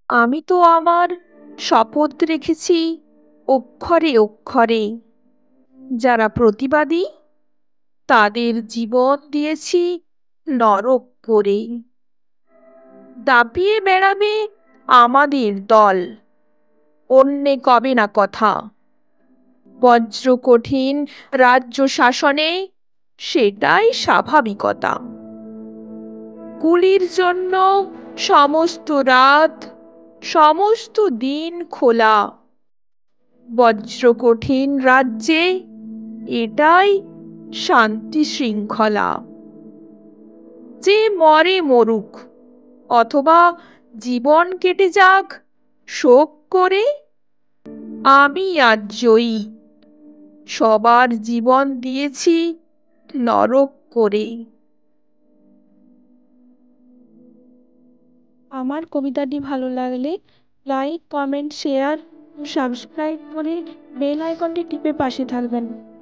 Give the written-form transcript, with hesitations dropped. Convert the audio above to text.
আমি তো আমার শপথ রেখেছি অক্ষরে অক্ষরে। যারা প্রতিবাদী তাদের জীবন দিয়েছি নরক করে। দাপিয়ে বেড়াবে আমাদের দল, অন্যে কবে না কথা। বজ্র কঠিন রাজ্য শাসনে সেটাই স্বাভাবিকতা। কুলির জন্য সমস্ত রাত, সমস্ত দিন খোলা। বজ্র কঠিন রাজ্যে এটাই শান্তি শৃঙ্খলা। যে মরে মরুক, অথবা জীবন কেটে যাক শোক করে, আমি আজ জয়ী, সবার জীবন দিয়েছি নরক করে। আমার কবিতাটি ভালো লাগলে লাইক, কমেন্ট, শেয়ার ও সাবস্ক্রাইব করে বেল আইকনটি টিপে পাশে থাকবেন।